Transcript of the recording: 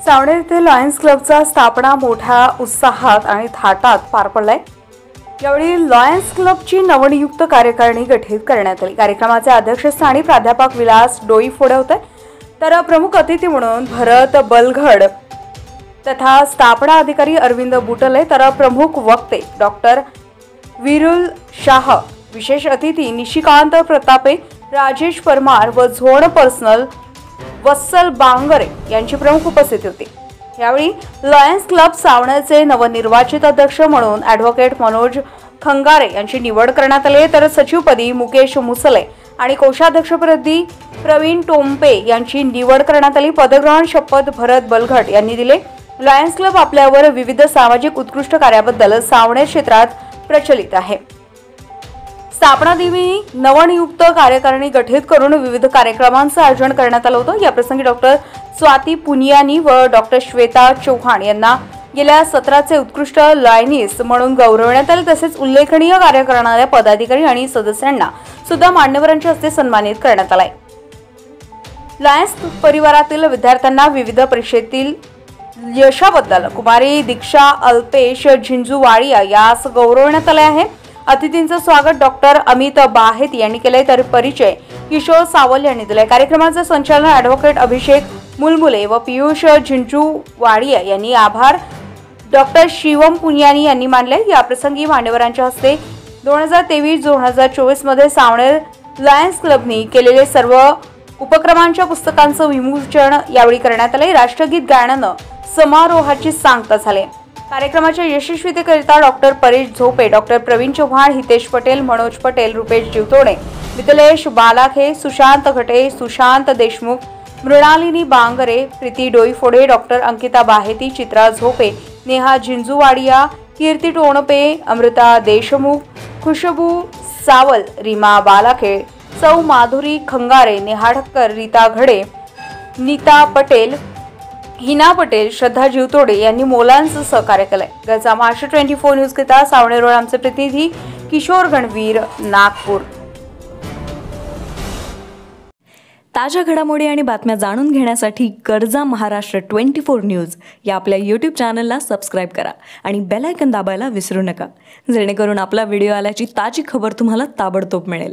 सावणे येथे लायन्स क्लबचा स्थापना मोठ्या उत्साहात आणि थाटात पार पडलाय। यावेळी लायन्स क्लबची नवनियुक्त कार्यकारिणी गठीत करण्यात आली। कार्यक्रमाचे अध्यक्षस्थानी प्राध्यापक विलास डोईफोडे होते, तर प्रमुख अतिथी म्हणून भरत बलघड तथा स्थापना अधिकारी अरविंद बुटले, तर प्रमुख वक्ते डॉक्टर विरुल शाह, विशेष अतिथी निशिकांत प्रतापे, राजेश परमार व झोन पर्सनल वत्सल बांगरे यांची प्रमुख उपस्थिती होती। यावेळी लायन्स क्लब सावणेचे नवनिर्वाचित अध्यक्ष म्हणून ॲडव्होकेट मनोज खंगारे यांची निवड करण्यात आली, तर सचिवपदी मुकेश मुसले आणि कोषाध्यक्षपदी प्रवीण टोंपे यांची निवड करण्यात आली। पदग्रहण शपथ भरत बलघट यांनी दिले। लायन्स क्लब आपल्यावर विविध सामाजिक उत्कृष्ट कार्याबद्दल सावणे क्षेत्रात प्रचलित आहे। स्थापना दिनी नवनियुक्त कार्यकारिणी गठीत करून विविध कार्यक्रमांचं आयोजन करण्यात आलं होतं। याप्रसंगी डॉक्टर स्वाती पुनियानी व डॉक्टर श्वेता चौहान यांना गेल्या सत्राचे उत्कृष्ट लायनिस्ट म्हणून गौरवण्यात आले। तसेच उल्लेखनीय कार्य करणाऱ्या पदाधिकारी आणि सदस्यांना सुद्धा मान्यवरांच्या हस्ते सन्मानित करण्यात आले। लायन्स परिवारातील विद्यार्थ्यांना विविध परीक्षेतील यशाबद्दल कुमारी दीक्षा अल्पेश झिंजुवाडिया यास गौरवण्यात आले आहे। अतिथींचं स्वागत डॉक्टर अमित बाहेत यांनी केले, तर परिचय किशोर सावल यांनी दिले। कार्यक्रमाचे संचालन ॲडव्होकेट अभिषेक मुलमुले व पियुष झिंजुवाडिया यांनी आभार डॉक्टर शिवम पुनियानी यांनी मानले। या प्रसंगी मान्यवरांच्या हस्ते 2023-2024 मध्ये सावणे लायन्स क्लबनी केलेले सर्व उपक्रमांच्या पुस्तकांचं विमोचन यावेळी करण्यात आले। राष्ट्रगीत गायनानं समारोहाची सांगता झाली। कार्यक्रमाच्या यशस्वीतेकरिता डॉक्टर परेश झोपे, डॉक्टर प्रवीण चव्हाण, हितेश पटेल, मनोज पटेल, रुपेश जीवतोडे, मिथिलेश बालाखे, सुशांत घटे, सुशांत देशमुख, मृणालिनी बांगरे, प्रीती डोईफोडे, डॉक्टर अंकिता बाहेती, चित्रा झोपे, नेहा झिंजुवाडिया, कीर्ती टोणपे, अमृता देशमुख, खुशबू सावल, रीमा बालाखे, सौ माधुरी खंगारे, नेहा ठक्कर, रीता घडे, नीता पटेल, हिना पटेल, श्रद्धा जीवतोडे यांनी मोलांचं सहकार्य केलंय। गजा महाराष्ट्र 24 न्यूज करिता सावणे रोड आमचे प्रतिनिधी किशोर गणवीर, नागपूर। ताज्या घडामोडी आणि बातम्या जाणून घेण्यासाठी गरजा महाराष्ट्र 24 न्यूज या आपल्या YouTube चॅनलला सबस्क्राईब करा आणि बेल आयकॉन दाबायला विसरू नका, जेणेकरून आपला व्हिडिओ आल्याची ताजी खबर तुम्हाला ताबडतोब मिळेल।